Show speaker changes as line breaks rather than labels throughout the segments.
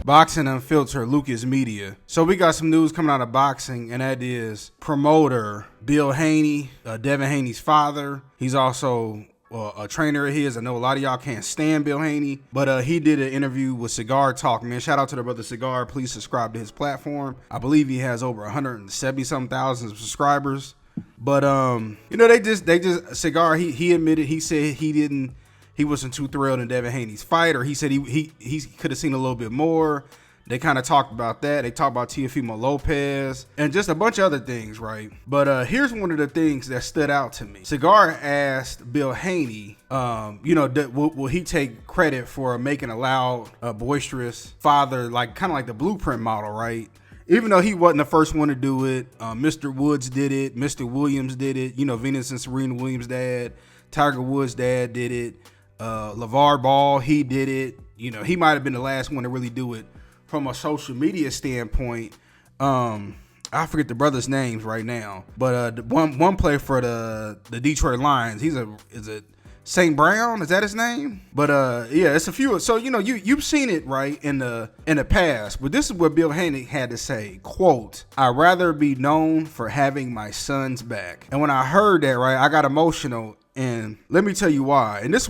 Boxing Unfiltered, Lucas Media. So we got some news coming out of boxing, and that is promoter Bill Haney, Devin Haney's father. He's also a trainer of his. I know a lot of y'all can't stand Bill Haney, but he did an interview with Cigar Talk, man. Shout out to the brother Cigar. Please subscribe to his platform. I believe he has over 170-something thousand subscribers. But they just Cigar, he admitted, he said he wasn't too thrilled in Devin Haney's fight, or he said he could have seen a little bit more. They kind of talked about that. They talked about Teofimo Lopez and just a bunch of other things, right? But here's one of the things that stood out to me. Cigar asked Bill Haney, will he take credit for making a loud, boisterous father, like kind of like the blueprint model, right? Even though he wasn't the first one to do it, Mr. Woods did it, Mr. Williams did it, Venus and Serena Williams' dad, Tiger Woods' dad did it, LeVar Ball, he did it. He might have been the last one to really do it from a social media standpoint. I forget the brothers' names right now, but one player for the Detroit Lions, is it St. Brown? Is that his name? But yeah, it's a few. So you've seen it right in the past. But this is what Bill Haney had to say. Quote, "I'd rather be known for having my sons back." And when I heard that, right, I got emotional. And let me tell you why. And this is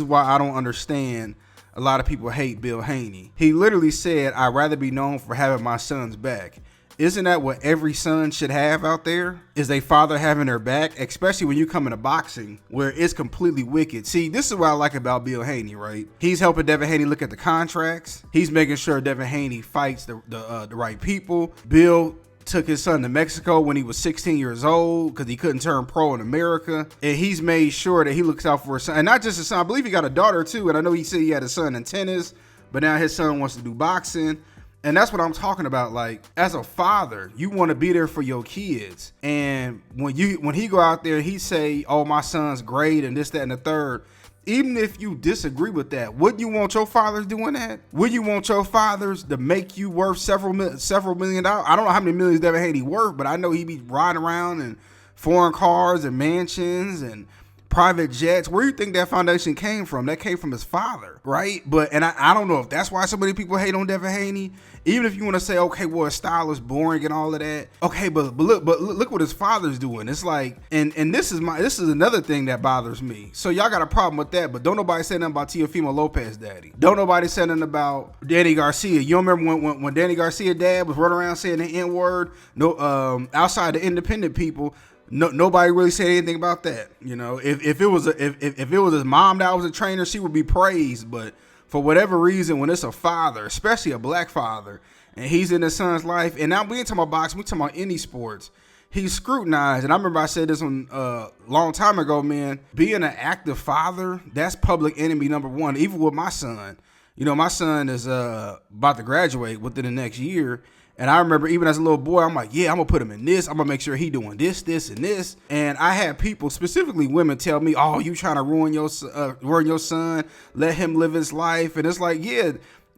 why I don't understand a lot of people hate Bill Haney. He literally said, "I'd rather be known for having my sons back." Isn't that what every son should have out there? Is a father having their back, especially when you come into boxing where it's completely wicked. See, this is what I like about Bill Haney, right? He's helping Devin Haney look at the contracts. He's making sure Devin Haney fights the right people. Bill took his son to Mexico when he was 16 years old because he couldn't turn pro in America. And he's made sure that he looks out for his son. And not just his son, I believe he got a daughter too. And I know he said he had a son in tennis, but now his son wants to do boxing. And that's what I'm talking about. Like, as a father, you want to be there for your kids. And when he go out there, he say, "Oh, my son's great," and this, that, and the third. Even if you disagree with that, wouldn't you want your fathers doing that? Would you want your fathers to make you worth several $million? I don't know how many millions Devin Haney worth, but I know he be riding around in foreign cars and mansions and private jets. Where do you think that foundation came from? That came from his father, right? And I don't know if that's why so many people hate on Devin Haney. Even if you want to say, okay, well, his style is boring and all of that. Okay, but look what his father's doing. It's like, and this is another thing that bothers me. So y'all got a problem with that, but don't nobody say nothing about Teofimo Lopez daddy. Don't nobody say nothing about Danny Garcia. You don't remember when Danny Garcia dad was running around saying the N-word? No, outside the independent people. No, nobody really said anything about that. If it was his mom that was a trainer, she would be praised. But for whatever reason, when it's a father, especially a black father, and he's in his son's life, and now we ain't talking about boxing, we talking about any sports, he's scrutinized. And I remember I said this one a long time ago, man. Being an active father, that's public enemy number one. Even with my son, my son is about to graduate within the next year. And I remember even as a little boy, I'm like, yeah, I'm going to put him in this. I'm going to make sure he doing this, and this. And I had people, specifically women, tell me, oh, you trying to ruin your son. Let him live his life. And it's like, yeah,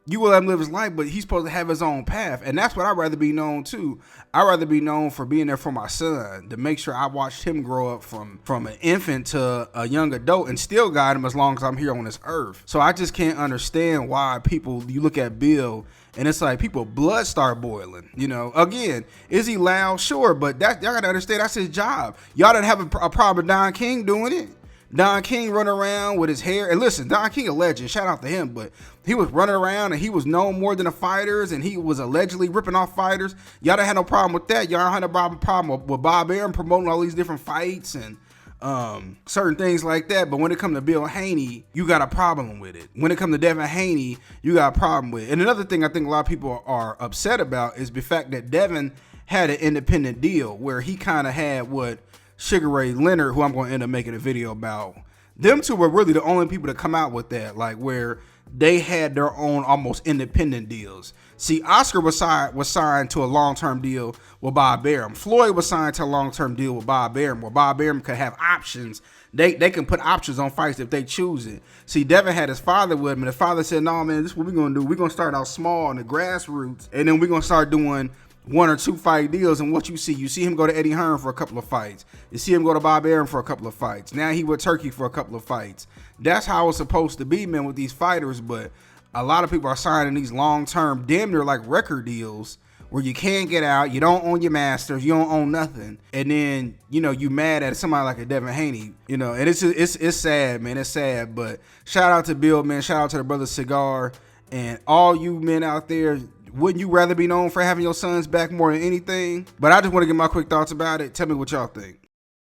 you will let him live his life, but he's supposed to have his own path. And that's what I'd rather be known to. I'd rather be known for being there for my son, to make sure I watched him grow up from an infant to a young adult and still guide him as long as I'm here on this earth. So I just can't understand why you look at Bill and it's like people blood start boiling. Again, is he loud? Sure, but y'all gotta understand that's his job. Y'all didn't have a problem with Don King doing it. Don King running around with his hair. And listen, Don King a legend. Shout out to him. But he was running around and he was known more than the fighters, and he was allegedly ripping off fighters. Y'all didn't have no problem with that. Y'all had no problem with Bob Arum promoting all these different fights and certain things like that. But when it comes to Bill Haney, you got a problem with it. When it comes to Devin Haney, you got a problem with it. And another thing I think a lot of people are upset about is the fact that Devin had an independent deal where he kind of had what Sugar Ray Leonard, who I'm going to end up making a video about. Them two were really the only people to come out with that, like where they had their own almost independent deals. See, Oscar was signed to a long-term deal with Bob Arum. Floyd was signed to a long-term deal with Bob Arum, where Bob Arum could have options. They can put options on fights if they choose it. See, Devin had his father with him, and the father said, no, man, this is what we're going to do. We're going to start out small in the grassroots, and then we're going to start doing 1 or 2 fight deals. And what you see him go to Eddie Hearn for a couple of fights. You see him go to Bob Arum for a couple of fights. Now he with Turkey for a couple of fights. That's how it's supposed to be, man, with these fighters. But a lot of people are signing these long-term, damn near like record deals where you can't get out, you don't own your masters, you don't own nothing, and then, you know, you mad at somebody like a Devin Haney, you know, and it's sad, man, it's sad. But shout out to Bill, man, shout out to the brother Cigar, and all you men out there. Wouldn't you rather be known for having your sons back more than anything? But I just want to get my quick thoughts about it. Tell me what y'all think.